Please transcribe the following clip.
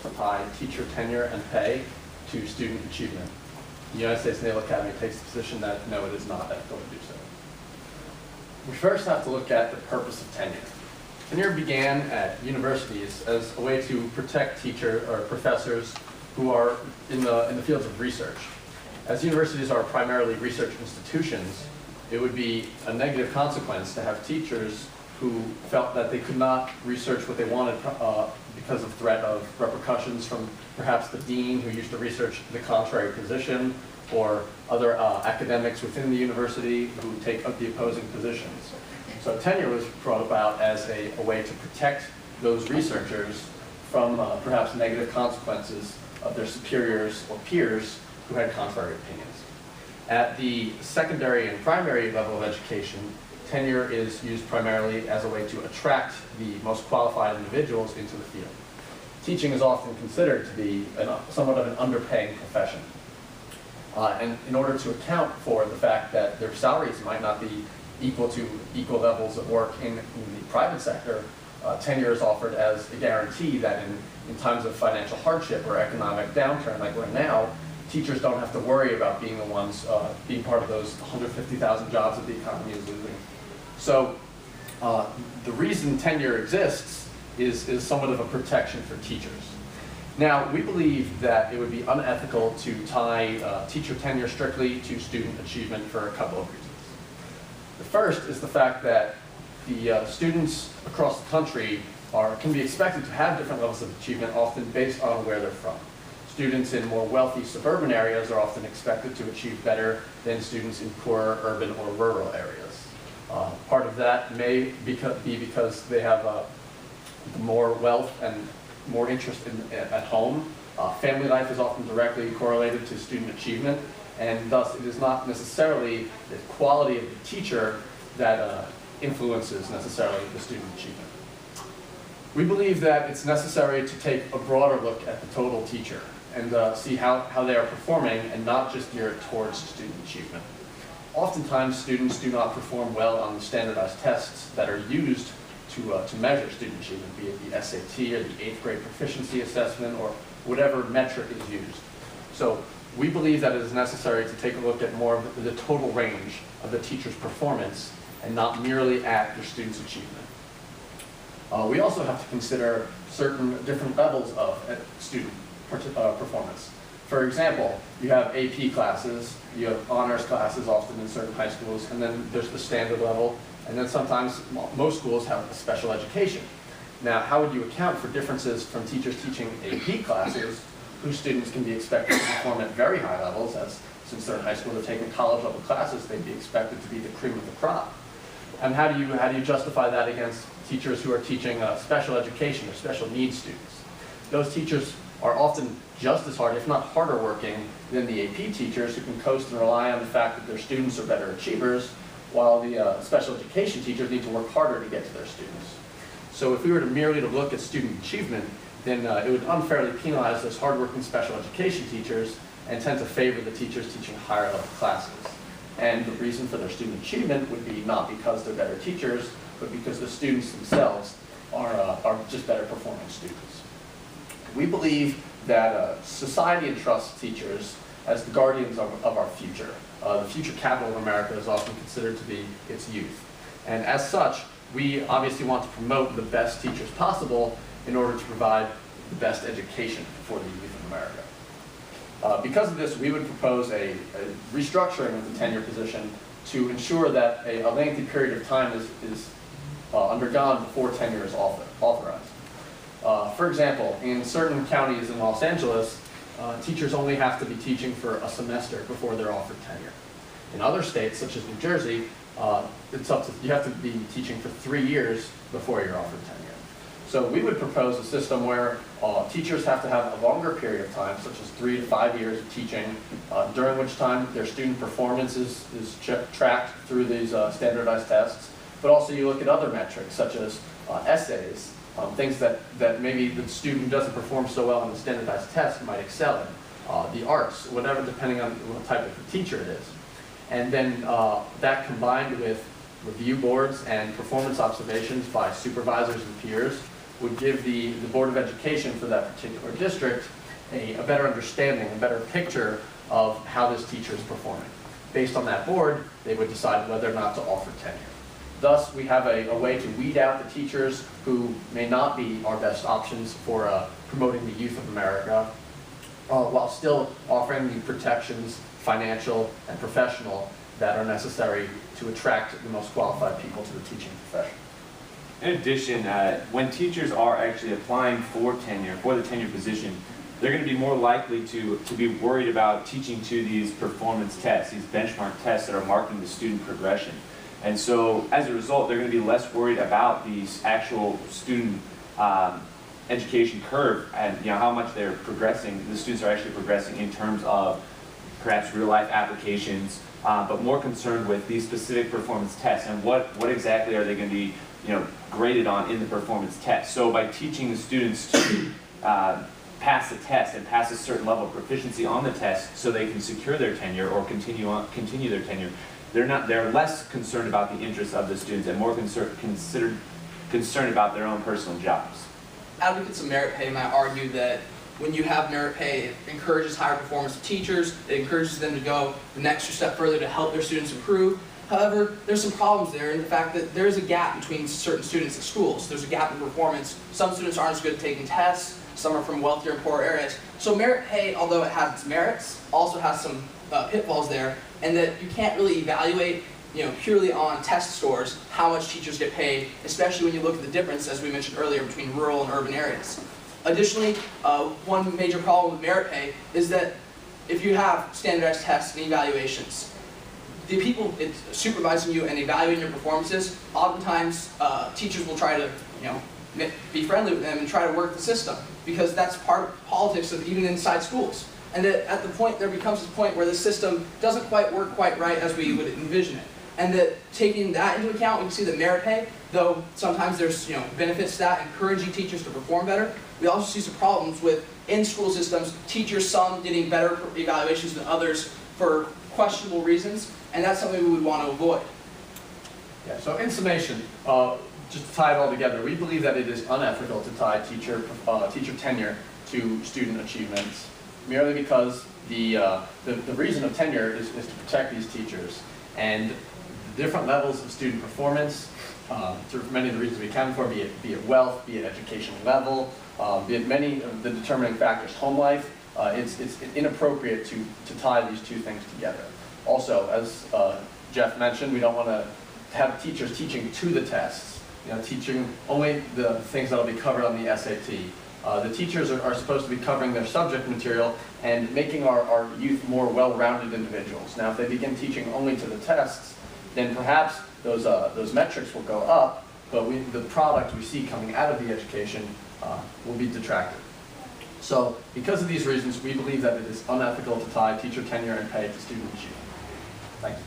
to tie teacher tenure and pay to student achievement. The United States Naval Academy takes the position that no, it is not ethical to do so. We first have to look at the purpose of tenure. Tenure began at universities as a way to protect teachers or professors who are in the fields of research. As universities are primarily research institutions, it would be a negative consequence to have teachers who felt that they could not research what they wanted because of threat of repercussions from perhaps the dean who used to research the contrary position, or other academics within the university who take up the opposing positions. So tenure was brought about as a way to protect those researchers from perhaps negative consequences of their superiors or peers who had contrary opinions. At the secondary and primary level of education, tenure is used primarily as a way to attract the most qualified individuals into the field. Teaching is often considered to be somewhat of an underpaying profession. And in order to account for the fact that their salaries might not be equal to equal levels of work in the private sector, tenure is offered as a guarantee that in times of financial hardship or economic downturn like we're in now, teachers don't have to worry about being the ones being part of those 150,000 jobs that the economy is losing. So the reason tenure exists is somewhat of a protection for teachers. Now, we believe that it would be unethical to tie teacher tenure strictly to student achievement for a couple of reasons. The first is the fact that the students across the country can be expected to have different levels of achievement, often based on where they're from. Students in more wealthy suburban areas are often expected to achieve better than students in poorer urban or rural areas. Part of that may be because they have more wealth and more interest at home. Family life is often directly correlated to student achievement, and thus it is not necessarily the quality of the teacher that influences necessarily the student achievement. We believe that it's necessary to take a broader look at the total teacher and see how they are performing and not just gear it towards student achievement. Oftentimes students do not perform well on the standardized tests that are used to measure student achievement, be it the SAT or the 8th grade proficiency assessment or whatever metric is used. So we believe that it is necessary to take a look at more of the total range of the teacher's performance and not merely at your student's achievement. We also have to consider certain different levels of student performance. For example, you have AP classes, you have honors classes often in certain high schools, and then there's the standard level, and then sometimes most schools have a special education. Now, how would you account for differences from teachers teaching AP classes whose students can be expected to perform at very high levels, as since they're in high school, they're taking college level classes, they'd be expected to be the cream of the crop. And how do you justify that against teachers who are teaching special education or special needs students? Those teachers are often just as hard, if not harder working, than the AP teachers who can coast and rely on the fact that their students are better achievers, while the special education teachers need to work harder to get to their students. So if we were to merely look at student achievement, then it would unfairly penalize those hardworking special education teachers and tend to favor the teachers teaching higher level classes. And the reason for their student achievement would be not because they're better teachers, but because the students themselves are just better performing students. We believe that society entrusts teachers as the guardians of our future. The future capital of America is often considered to be its youth. And as such, we obviously want to promote the best teachers possible in order to provide the best education for the youth of America. Because of this, we would propose a restructuring of the tenure position to ensure that a lengthy period of time is undergone before tenure is authorized. For example, in certain counties in Los Angeles, teachers only have to be teaching for a semester before they're offered tenure. In other states, such as New Jersey, you have to be teaching for 3 years before you're offered tenure. So we would propose a system where teachers have to have a longer period of time, such as 3 to 5 years of teaching, during which time their student performance is tracked through these standardized tests. But also you look at other metrics, such as essays, things that maybe the student who doesn't perform so well on the standardized test might excel in, the arts, whatever, depending on what type of teacher it is. And then that combined with review boards and performance observations by supervisors and peers would give the Board of Education for that particular district a better understanding, a better picture of how this teacher is performing. Based on that board, they would decide whether or not to offer tenure. Thus, we have a way to weed out the teachers who may not be our best options for promoting the youth of America, while still offering the protections, financial and professional, that are necessary to attract the most qualified people to the teaching profession. In addition, when teachers are actually applying for tenure, for the tenure position, they're going to be more likely to be worried about teaching to these performance tests, these benchmark tests that are marking the student progression. And so, as a result, they're going to be less worried about these actual student education curve and how much they're progressing, the students are actually progressing in terms of perhaps real-life applications, but more concerned with these specific performance tests and what exactly are they going to be graded on in the performance test. So by teaching the students to pass the test and pass a certain level of proficiency on the test so they can secure their tenure or continue their tenure, they're less concerned about the interests of the students and more concerned about their own personal jobs. Advocates of merit pay might argue that when you have merit pay, it encourages higher performance of teachers, it encourages them to go an extra step further to help their students improve. However, there's some problems there in the fact that there is a gap between certain students at schools. There's a gap in performance. Some students aren't as good at taking tests, some are from wealthier and poorer areas. So merit pay, although it has its merits, also has some pitfalls there, and that you can't really evaluate purely on test scores how much teachers get paid, especially when you look at the difference, as we mentioned earlier, between rural and urban areas. Additionally, one major problem with merit pay is that if you have standardized tests and evaluations, the people supervising you and evaluating your performances, oftentimes teachers will try to be friendly with them and try to work the system, because that's part of politics of even inside schools. And that at the point, there becomes a point where the system doesn't quite work quite right as we would envision it. And that taking that into account, we can see that merit pay, though sometimes there's benefits to that, encouraging teachers to perform better, we also see some problems with in-school systems, teachers, some getting better evaluations than others for questionable reasons, and that's something we would want to avoid. Yeah, so in summation, just to tie it all together, we believe that it is unethical to tie teacher tenure to student achievements, merely because the reason of tenure is to protect these teachers. And the different levels of student performance, through many of the reasons we account for, be it wealth, be it education level, be it many of the determining factors, home life, it's inappropriate to tie these two things together. Also, as Jeff mentioned, we don't want to have teachers teaching to the tests, teaching only the things that will be covered on the SAT. The teachers are supposed to be covering their subject material and making our youth more well-rounded individuals. Now, if they begin teaching only to the tests, then perhaps those metrics will go up, but the product we see coming out of the education will be detracted. So, because of these reasons, we believe that it is unethical to tie teacher tenure and pay to student achievement. Thank you.